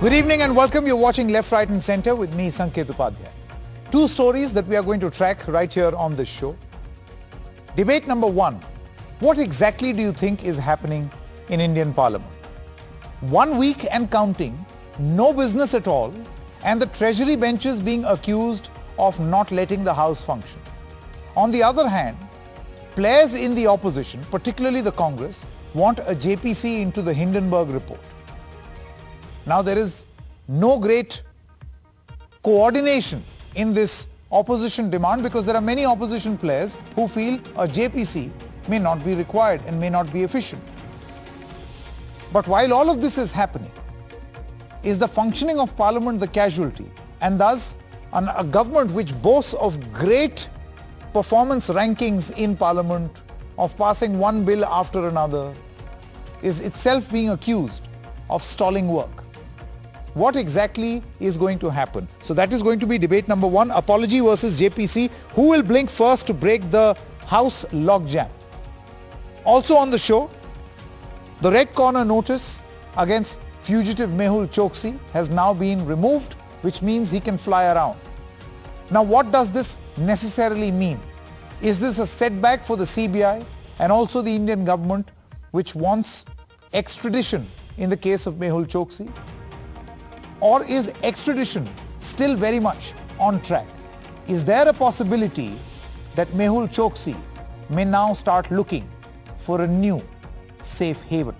Good evening and welcome. You're watching Left, Right and Centre with me, Sanket Upadhyay. Two stories that we are going to track right here on this show. Debate number one. What exactly do you think is happening in Indian Parliament? 1 week and counting, no business at all, and the Treasury benches being accused of not letting the House function. On the other hand, players in the opposition, particularly the Congress, want a JPC into the Hindenburg report. Now there is no great coordination in this opposition demand because there are many opposition players who feel a JPC may not be required and may not be efficient. But while all of this is happening, is the functioning of Parliament the casualty? And thus, a government which boasts of great performance rankings in Parliament, of passing one bill after another, is itself being accused of stalling work. What exactly is going to happen? So that is going to be debate number one, apology versus JPC. Who will blink first to break the House logjam? Also on the show, the red corner notice against fugitive Mehul Choksi has now been removed, which means he can fly around. Now what does this necessarily mean? Is this a setback for the CBI and also the Indian government, which wants extradition in the case of Mehul Choksi? Or is extradition still very much on track? Is there a possibility that Mehul Choksi may now start looking for a new safe haven?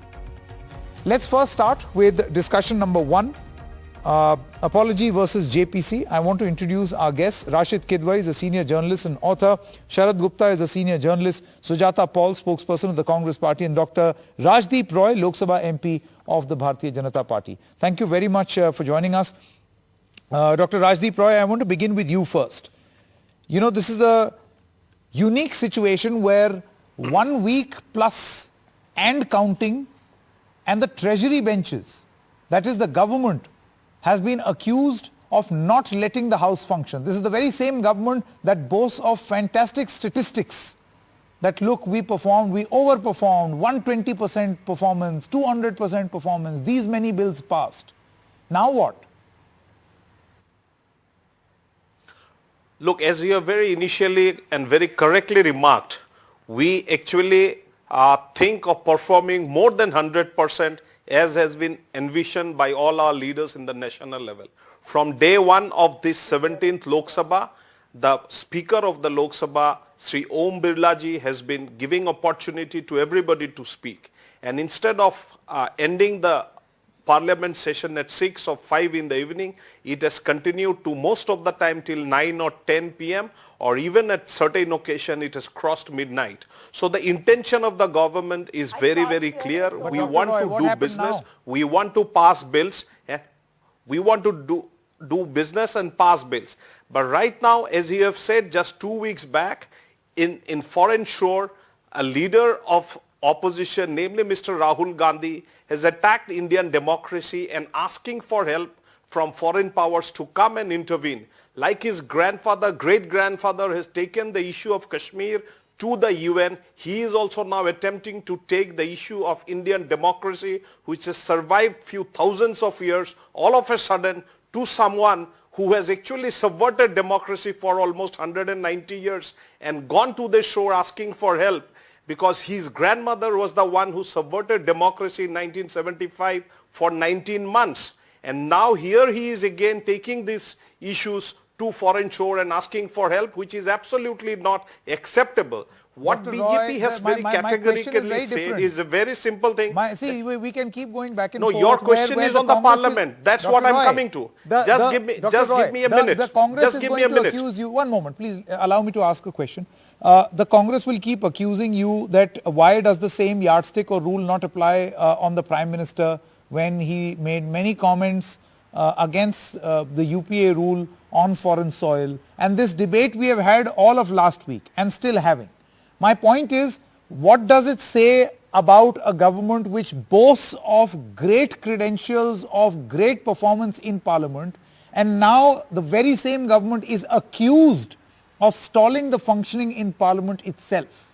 Let's first start with discussion number one, apology versus JPC. I want to introduce our guests. Rashid Kidwai is a senior journalist and author. Sharad Gupta is a senior journalist. Sujata Paul, spokesperson of the Congress Party, and Dr. Rajdeep Roy, Lok Sabha MP of the Bharatiya Janata Party. Thank you very much for joining us. Dr. Rajdeep Roy, I want to begin with you first. You know, this is a unique situation where 1 week plus and counting, and the Treasury benches, that is the government, has been accused of not letting the House function. This is the very same government that boasts of fantastic statistics that look, we performed, we overperformed, 120% performance, 200% performance, these many bills passed. Now what? Look, as you have very initially and very correctly remarked, we actually think of performing more than 100% as has been envisioned by all our leaders in the national level. From day one of this 17th Lok Sabha, the Speaker of the Lok Sabha, Sri Om Birla ji, has been giving opportunity to everybody to speak. And instead of ending the Parliament session at 6 or 5 in the evening, it has continued to most of the time till 9 or 10 p.m. or even at certain occasion it has crossed midnight. So the intention of the government is very, very clear. But we Dr. want Roy, to do business, now? we want to pass bills, we want to do business and pass bills. But right now, as you have said just 2 weeks back, in foreign shore, a leader of opposition, namely Mr. Rahul Gandhi, has attacked Indian democracy and asking for help from foreign powers to come and intervene. Like his grandfather, great-grandfather has taken the issue of Kashmir to the UN, he is also now attempting to take the issue of Indian democracy, which has survived few thousands of years, all of a sudden to someone who has actually subverted democracy for almost 190 years and gone to the shore asking for help, because his grandmother was the one who subverted democracy in 1975 for 19 months. And now here he is again taking these issues to foreign shore and asking for help, which is absolutely not acceptable. What Dr. BJP Roy, has my very question categorically is very said is a very simple thing. See, we can keep going back and No, forth. your question where is on the Parliament. That's Dr. what I'm Roy, coming to. Just give me a minute. The Congress Just is give going me a to minute. accuse you. One moment, please allow me to ask a question. The Congress will keep accusing you that why does the same yardstick or rule not apply on the Prime Minister when he made many comments against the UPA rule on foreign soil. And this debate we have had all of last week and still having. My point is, what does it say about a government which boasts of great credentials, of great performance in Parliament, and now the very same government is accused of stalling the functioning in Parliament itself?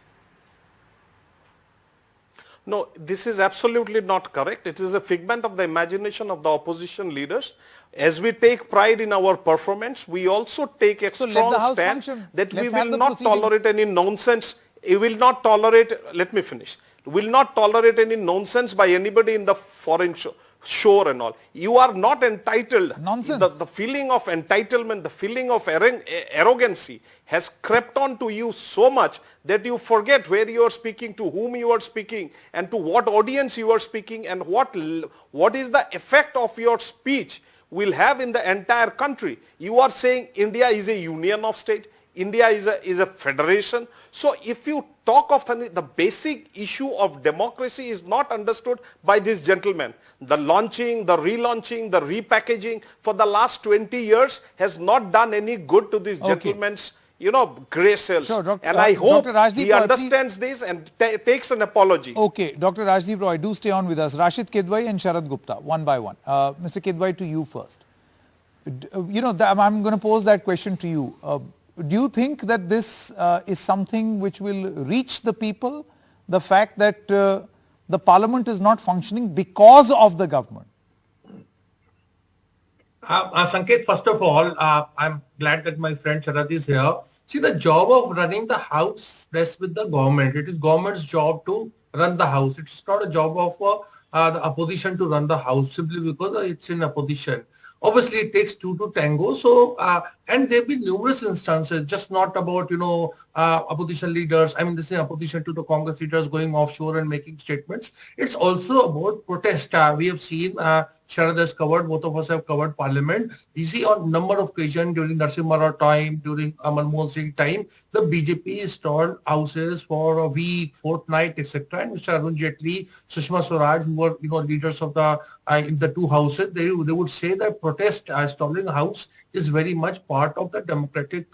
No, this is absolutely not correct. It is a figment of the imagination of the opposition leaders. As we take pride in our performance, we also take a So let strong the House stand function. that we Let's have will the not proceedings. tolerate any nonsense. We will not tolerate, let me finish, will not tolerate any nonsense by anybody in the foreign shore and all. You are not entitled. Nonsense. The feeling of entitlement, the feeling of arrogancy has crept onto you so much that you forget where you are speaking, to whom you are speaking, and to what audience you are speaking, and what is the effect of your speech will have in the entire country. You are saying India is a union of state. India is a federation. So if you talk of the basic issue of democracy is not understood by these gentlemen. The launching, the relaunching, the repackaging for the last 20 years has not done any good to these gentlemen's, gray cells. Sure, and I hope Dr. Rajdeep he Roy, understands this and takes an apology. Okay, Dr. Rajdeep Roy, do stay on with us. Rashid Kidwai and Sharad Gupta, one by one. Mr. Kidwai, to you first. I'm going to pose that question to you. Do you think that this is something which will reach the people, the fact that the parliament is not functioning because of the government? Sanket, first of all, I'm glad that my friend Sharad is here. See, the job of running the house rests with the government. It is government's job to run the house. It's not a job of the opposition to run the house simply because it's in opposition. Obviously, it takes two to tango. So, and there have been numerous instances, just not about, opposition leaders. I mean, this is opposition to the Congress leaders going offshore and making statements. It's also about protest. We have seen, Sharad has covered, both of us have covered parliament. You see, on number of occasions during Narasimha Rao time, during Manmohan Singh time, the BJP stormed houses for a week, fortnight, etc. And Mr. Arun Jaitley, Sushma Swaraj, who were, leaders of the in the two houses, they would say that protest, storming a house is very much part of the democratic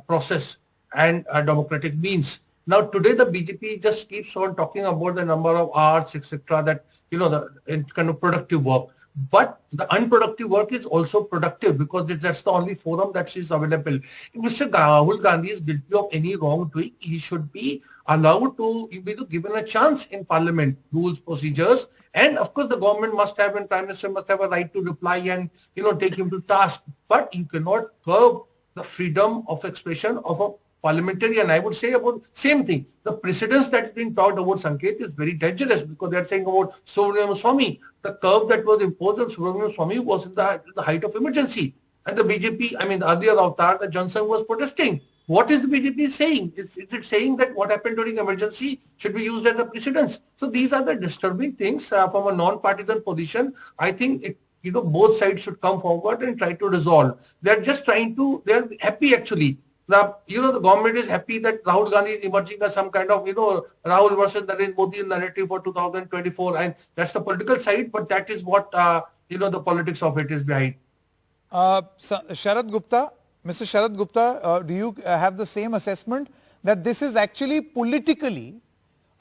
process and democratic means. Now, today the BJP just keeps on talking about the number of hours, etc., that, the kind of productive work. But the unproductive work is also productive because that's the only forum that is available. If Mr. Rahul Gandhi is guilty of any wrongdoing, he should be allowed to be given a chance in parliament, rules, procedures. And of course, the government must have, and Prime Minister must have a right to reply and, take him to task. But you cannot curb the freedom of expression of a parliamentarian. I would say about same thing. The precedence that's being talked about, Sanket, is very dangerous because they're saying about Subramanian Swamy. The curve that was imposed on Subramanian Swamy was in the height of emergency. And the BJP, the earlier avatar, the Johnson was protesting. What is the BJP saying? Is it saying that what happened during emergency should be used as a precedence? So these are the disturbing things from a non-partisan position. I think both sides should come forward and try to resolve. They're just they're happy actually. The government is happy that Rahul Gandhi is emerging as some kind of, Rahul versus Narendra Modi narrative for 2024. And that's the political side, but that is what, the politics of it is behind. Sharad Gupta, Mr. Sharad Gupta, do you have the same assessment that this is actually politically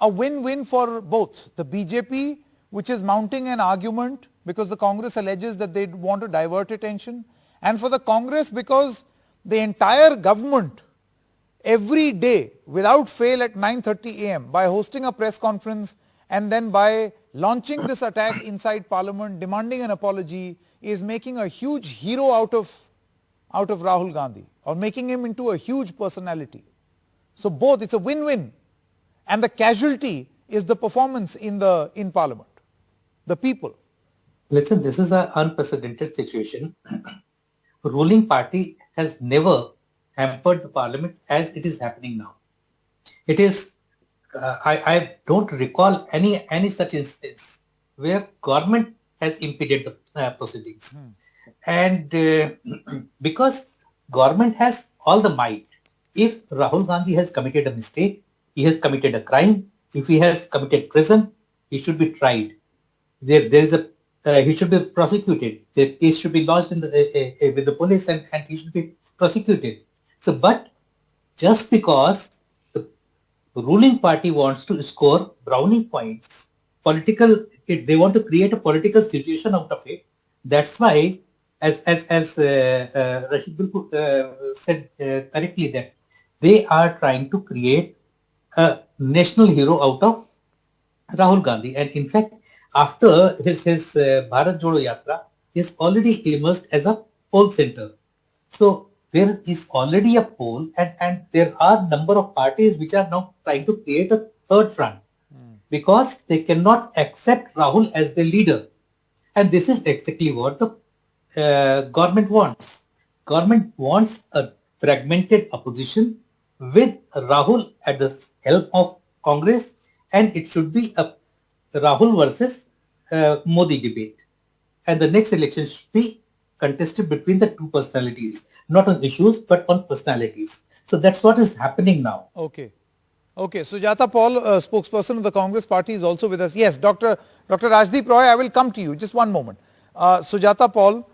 a win-win for both? The BJP, which is mounting an argument because the Congress alleges that they want to divert attention, and for the Congress because the entire government every day without fail at 9:30 a.m. by hosting a press conference and then by launching this attack inside parliament, demanding an apology, is making a huge hero out of Rahul Gandhi or making him into a huge personality. So both, it's a win-win, and the casualty is the performance in parliament, the people. Listen, this is an unprecedented situation. Ruling party has never hampered the parliament as it is happening now. It is, I don't recall any such instance where government has impeded the proceedings. And because government has all the might, if Rahul Gandhi has committed a mistake, he has committed a crime, if he has committed treason, he should be tried. He should be prosecuted. The case should be lodged with the police and he should be prosecuted. So, but just because the ruling party wants to score brownie points, they want to create a political situation out of it. That's why, as Rashid said correctly, that they are trying to create a national hero out of Rahul Gandhi. And in fact, after his Bharat Jodo Yatra, he has already emerged as a poll center. So there is already a poll, and there are number of parties which are now trying to create a third front because they cannot accept Rahul as the leader. And this is exactly what the government wants. Government wants a fragmented opposition with Rahul at the help of Congress, and it should be a Rahul versus Modi debate. And the next election should be contested between the two personalities, not on issues, but on personalities. So that's what is happening now. Okay. Okay. Sujata Paul, spokesperson of the Congress party, is also with us. Yes, Dr. Rajdeep Roy, I will come to you. Just one moment. Sujata Paul,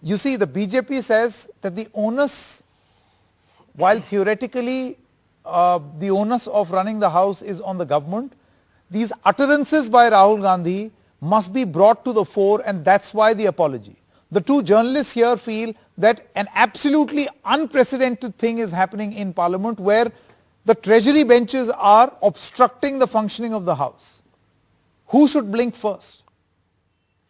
you see, the BJP says that the onus, while theoretically the onus of running the house is on the government, these utterances by Rahul Gandhi must be brought to the fore, and that's why the apology. The two journalists here feel that an absolutely unprecedented thing is happening in Parliament where the treasury benches are obstructing the functioning of the House. Who should blink first?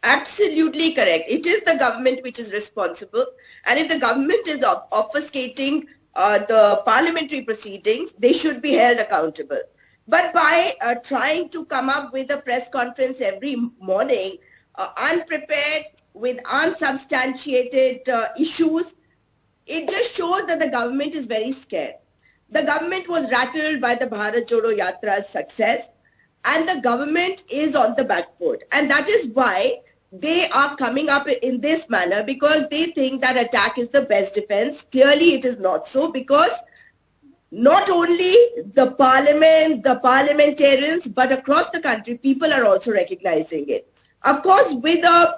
Absolutely correct. It is the government which is responsible. And if the government is obfuscating the parliamentary proceedings, they should be held accountable. But by trying to come up with a press conference every morning, unprepared, with unsubstantiated issues, it just shows that the government is very scared. The government was rattled by the Bharat Jodo Yatra's success, and the government is on the back foot. And that is why they are coming up in this manner, because they think that attack is the best defense. Clearly, it is not so, because not only the parliament, the parliamentarians, but across the country, people are also recognizing it. Of course, with the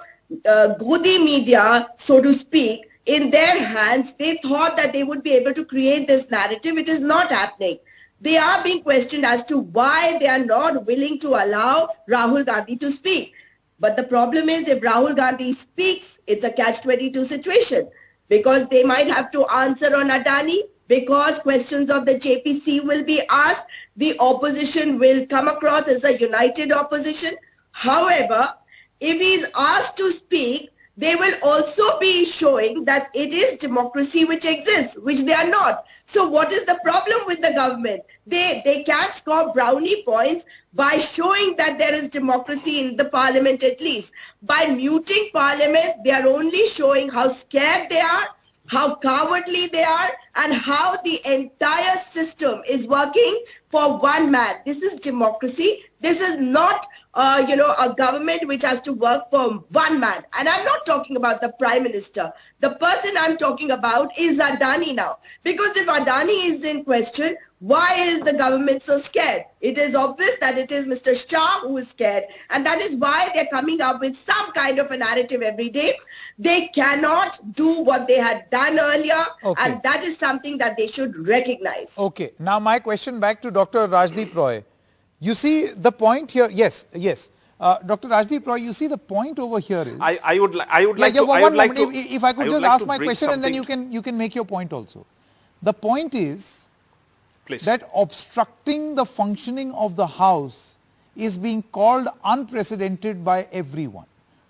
Godi media, so to speak, in their hands, they thought that they would be able to create this narrative. It is not happening. They are being questioned as to why they are not willing to allow Rahul Gandhi to speak. But the problem is, if Rahul Gandhi speaks, it's a catch-22 situation, because they might have to answer on Adani, because questions of the JPC will be asked. The opposition will come across as a united opposition. However, if he is asked to speak, they will also be showing that it is democracy which exists, which they are not. So what is the problem with the government? They can score brownie points by showing that there is democracy in the parliament at least. By muting parliament, they are only showing how scared they are, how cowardly they are, and how the entire system is working for one man. This is democracy. This is not, a government which has to work for one man. And I'm not talking about the Prime Minister. The person I'm talking about is Adani now. Because if Adani is in question, why is the government so scared? It is obvious that it is Mr. Shah who is scared. And that is why they're coming up with some kind of a narrative every day. They cannot do what they had done earlier. Okay. And that is something that they should recognize. Okay. Now my question back to Dr. Rajdeep Roy. You see the point here. Yes. Dr. Rajdeep Roy, you see the point over here is. I would like to. If I could just ask my question, and then you can make your point also. The point is, please, that obstructing the functioning of the House is being called unprecedented by everyone.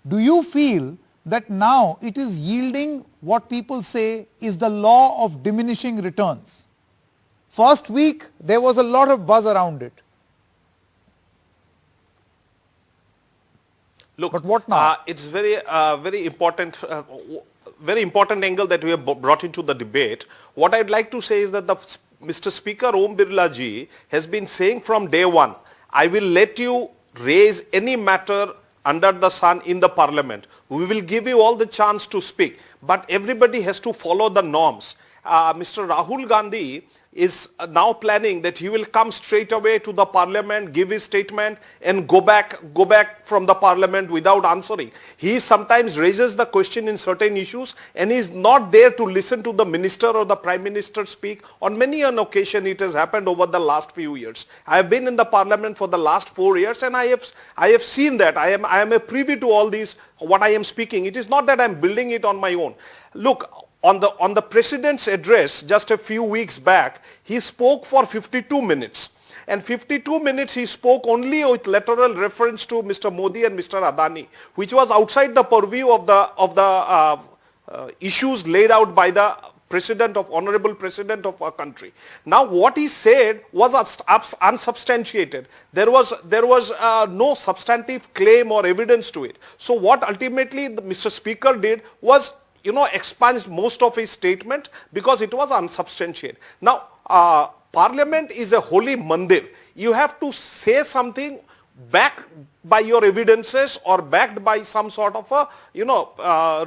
Do you feel that now it is yielding what people say is the law of diminishing returns? First week, there was a lot of buzz around it. Look, but what now? It's very important angle that we have brought into the debate. What I'd like to say is that Mr. Speaker Om Birla ji has been saying from day one, I will let you raise any matter under the sun in the parliament. We will give you all the chance to speak, but everybody has to follow the norms. Mr. Rahul Gandhi is now planning that he will come straight away to the parliament, give his statement, and go back from the parliament without answering. He sometimes raises the question in certain issues, and he is not there to listen to the minister or the prime minister speak. On many an occasion it has happened over the last few years. I have been in the parliament for the last 4 years, and I have seen that. I am a privy to all these, what I am speaking. It is not that I am building it on my own. Look, on the president's address just a few weeks back, he spoke for 52 minutes. and 52 minutes he spoke only with lateral reference to Mr. Modi and Mr. Adani, which was outside the purview of the issues laid out by the honorable president of our country. Now what he said was unsubstantiated. There was no substantive claim or evidence to it. So what ultimately Mr. Speaker did was, expunged most of his statement because it was unsubstantiated. Now Parliament is a holy mandir. You have to say something backed by your evidences or backed by some sort of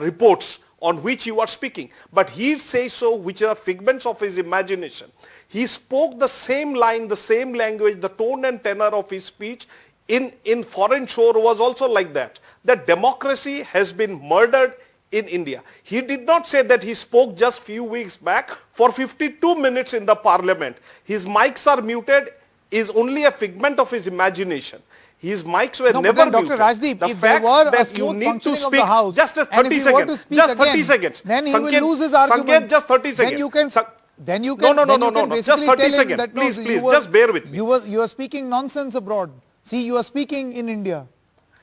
reports on which you are speaking. But he says so, which are figments of his imagination. He spoke the same line, the same language, the tone and tenor of his speech in foreign shore was also like that. That democracy has been murdered in India. He did not say that he spoke just few weeks back for 52 minutes in the parliament. His mics are muted is only a figment of his imagination. His mics were never muted. Dr. Rajdeep, the if there fact were a that smooth you need to functioning speak of the House, just and 30 if he were to seconds, speak just again, 30 seconds. then he will lose his argument. Sanket, just 30 seconds. Then you can No, just 30 seconds. That, please, just bear with me. You are speaking nonsense abroad. See, you are speaking in India.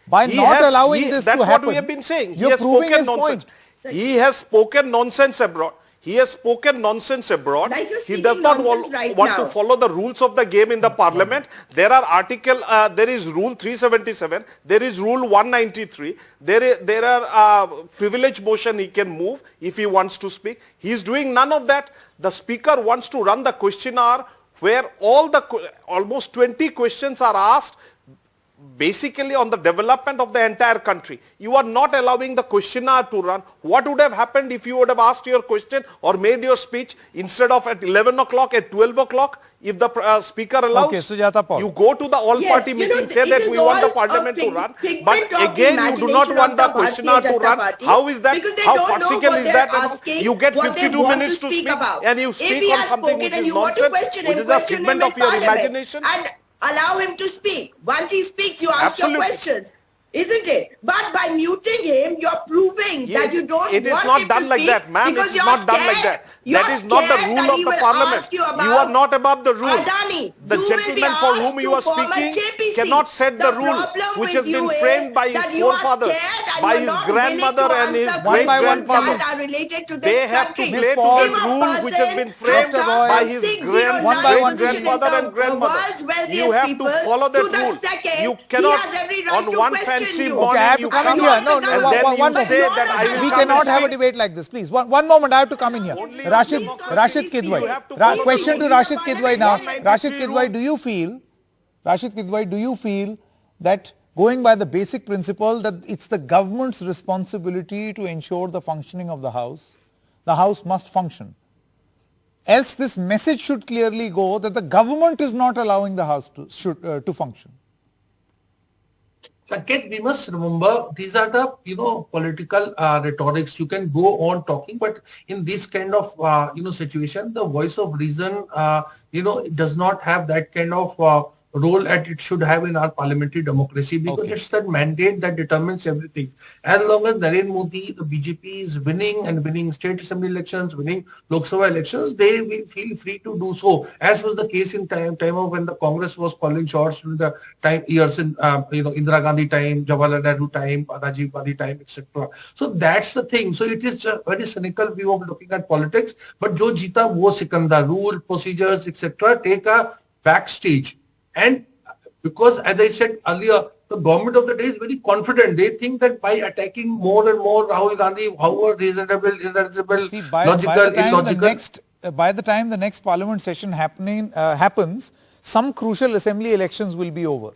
By not allowing this to happen. That's what we have been saying. He has spoken nonsense. He has spoken nonsense abroad. He has spoken nonsense abroad. Like he does not want to follow the rules of the game in the parliament. There are there is rule 377. There is rule 193. There are privilege motion he can move if he wants to speak. He is doing none of that. The speaker wants to run the question hour where almost 20 questions are asked basically on the development of the entire country. You are not allowing the questionnaire to run. What would have happened if you would have asked your question or made your speech instead of at 11 o'clock, at 12 o'clock? If the speaker allows, okay, Sujata Paul. You go to the all-party meeting, say that we want the parliament to run. But again, you do not want the questionnaire to run. How is that? How farcical is that? You get 52 minutes to speak and you speak on something which is nonsense, which is a figment of your imagination. Allow him to speak. Once he speaks, you ask your question. Isn't it? But by muting him, you're proving that you don't want him to speak. It is not done like that, ma'am. It is not done like that. That is not the rule of the parliament. You are not above the rule. The gentleman for whom you are speaking cannot set the rule which has been framed by his forefathers, by his grandmother and his great-grandfather. They have to play to the rule which has been framed by his great-grandfather and grandmother. You have to follow that rule. You cannot, on one fancy morning, okay, I have to come in here. No, one moment. We cannot have a debate like this, please. One moment, I have to come in here. Rashid Kidwai. Question to Rashid Kidwai now. Rashid Kidwai, do you feel that going by the basic principle that it's the government's responsibility to ensure the functioning of the House must function? Else this message should clearly go that the government is not allowing the House to function. Again, we must remember these are the political rhetorics. You can go on talking, but in this kind of situation, the voice of reason it does not have that kind of role that it should have in our parliamentary democracy, because it's that mandate that determines everything. As long as Narendra Modi, the BJP is winning state assembly elections, winning Lok Sabha elections, they will feel free to do so, as was the case in time of when the Congress was calling shots in the years in Indira Gandhi time, Jawaharlal Nehru time, Rajiv Gandhi time, etc. So that's the thing. So it is a very cynical view of looking at politics. But jo jeeta wo sikanda, rule, procedures, etc. take a backstage. And because, as I said earlier, the government of the day is very confident. They think that by attacking more and more Rahul Gandhi, however reasonable, irreasonable, logical, illogical. By the time the next parliament session happens, some crucial assembly elections will be over.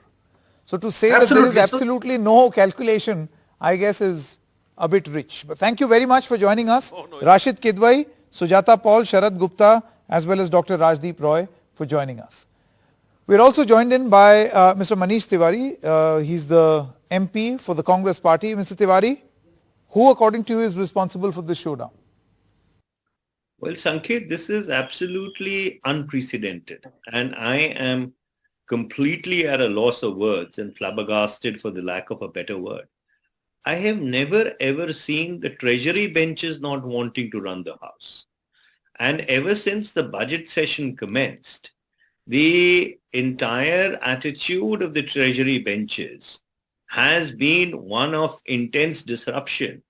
So to say that there is absolutely no calculation, I guess is a bit rich. But thank you very much for joining us. Rashid Kidwai, Sujata Paul, Sharad Gupta, as well as Dr. Rajdeep Roy for joining us. We are also joined in by Mr. Manish Tiwari. He's the MP for the Congress party. Mr. Tiwari, who according to you is responsible for this showdown? Well, Sanket, this is absolutely unprecedented. And I am completely at a loss of words and flabbergasted, for the lack of a better word. I have never ever seen the treasury benches not wanting to run the House. And ever since the budget session commenced, the entire attitude of the Treasury benches has been one of intense disruption.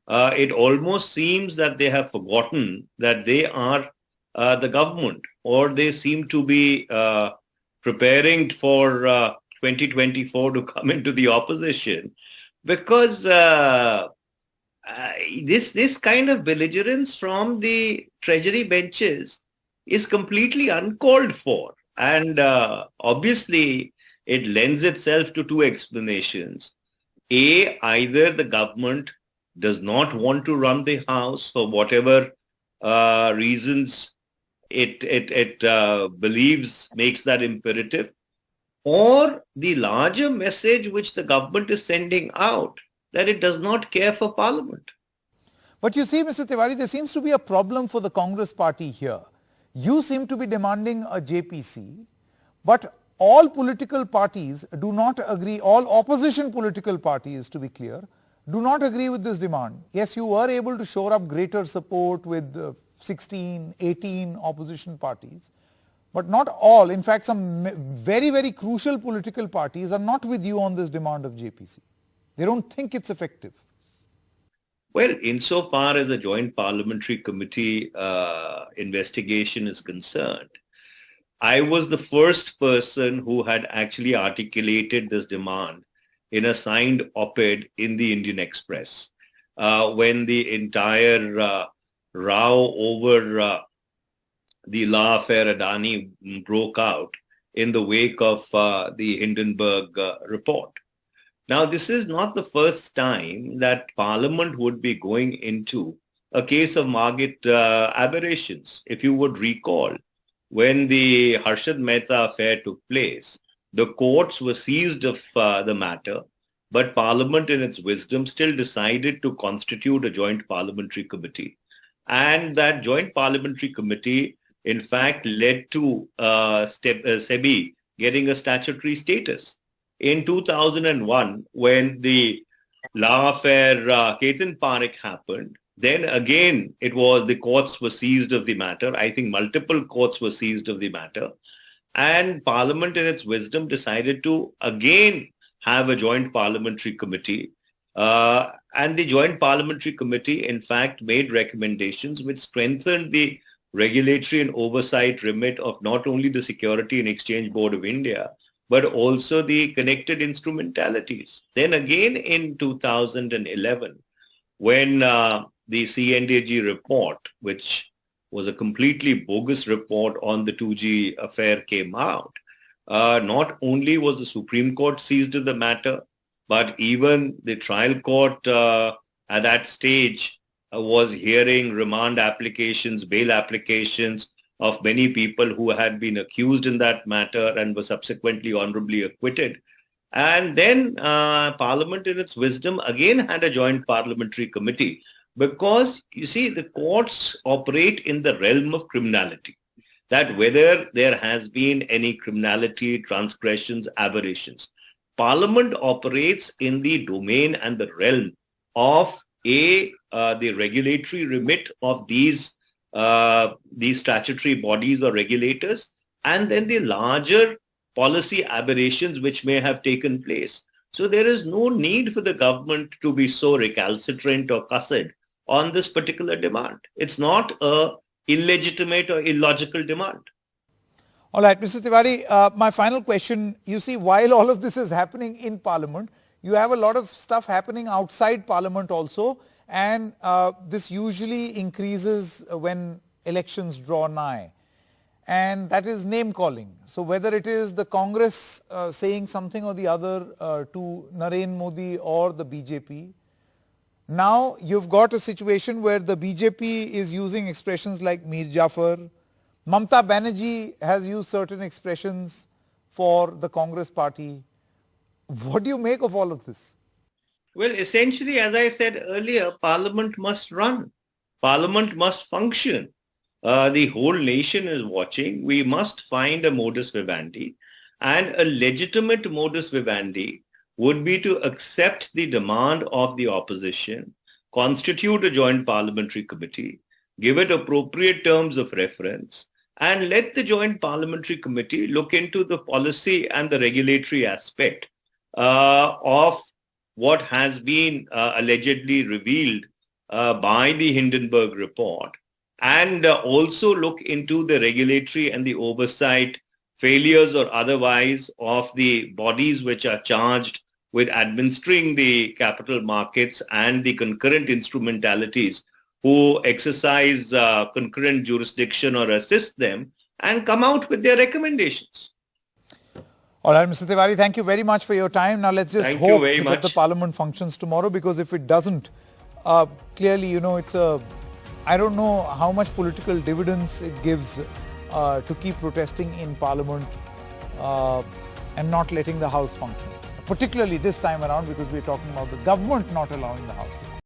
It almost seems that they have forgotten that they are the government, or they seem to be preparing for 2024 to come into the opposition, because this kind of belligerence from the Treasury benches is completely uncalled for. And obviously, it lends itself to two explanations. A, either the government does not want to run the House for whatever reasons it believes makes that imperative, or the larger message which the government is sending out, that it does not care for Parliament. But you see, Mr. Tiwari, there seems to be a problem for the Congress party here. You seem to be demanding a JPC, but all political parties do not agree, all opposition political parties, to be clear, do not agree with this demand. Yes, you were able to shore up greater support with 16, 18 opposition parties, but not all. In fact, some very, very crucial political parties are not with you on this demand of JPC. They don't think it's effective. Well, insofar as a joint parliamentary committee investigation is concerned, I was the first person who had actually articulated this demand in a signed op-ed in the Indian Express when the entire row over the La Affair Adani broke out in the wake of the Hindenburg report. Now, this is not the first time that Parliament would be going into a case of market aberrations. If you would recall, when the Harshad Mehta affair took place, the courts were seized of the matter, but Parliament in its wisdom still decided to constitute a joint parliamentary committee. And that joint parliamentary committee, in fact, led to SEBI getting a statutory status. In 2001, when the La Affair Ketan Parekh happened, then again it was the courts were seized of the matter. I think multiple courts were seized of the matter. And Parliament in its wisdom decided to again have a joint parliamentary committee. And the joint parliamentary committee, in fact, made recommendations which strengthened the regulatory and oversight remit of not only the Security and Exchange Board of India, but also the connected instrumentalities. Then again in 2011, when the CNDG report, which was a completely bogus report on the 2G affair, came out, not only was the Supreme Court seized of the matter, but even the trial court at that stage was hearing remand applications, bail applications of many people who had been accused in that matter and were subsequently honorably acquitted. And then Parliament in its wisdom again had a joint parliamentary committee, because you see the courts operate in the realm of criminality, that whether there has been any criminality, transgressions, aberrations. Parliament operates in the domain and the realm of the regulatory remit of these statutory bodies or regulators, and then the larger policy aberrations which may have taken place. So there is no need for the government to be so recalcitrant or cussed on this particular demand. It's not a illegitimate or illogical demand. All right, Mr. Tiwari, my final question, you see, while all of this is happening in Parliament, you have a lot of stuff happening outside Parliament also, and this usually increases when elections draw nigh, and that is name calling. So whether it is the Congress saying something or the other to Narendra Modi or the BJP, now you've got a situation where the BJP is using expressions like Mir Jafar, Mamta Banerjee has used certain expressions for the Congress party. What do you make of all of this? Well, essentially, as I said earlier, Parliament must run. Parliament must function. The whole nation is watching. We must find a modus vivendi. And a legitimate modus vivendi would be to accept the demand of the opposition, constitute a joint parliamentary committee, give it appropriate terms of reference, and let the Joint Parliamentary Committee look into the policy and the regulatory aspect of what has been allegedly revealed by the Hindenburg report, and also look into the regulatory and the oversight failures or otherwise of the bodies which are charged with administering the capital markets and the concurrent instrumentalities who exercise concurrent jurisdiction or assist them, and come out with their recommendations. All right, Mr. Tiwari, thank you very much for your time. Now let's just hope that the Parliament functions tomorrow, because if it doesn't, clearly, it's I don't know how much political dividends it gives to keep protesting in Parliament and not letting the House function. Particularly this time around, because we're talking about the government not allowing the House to function.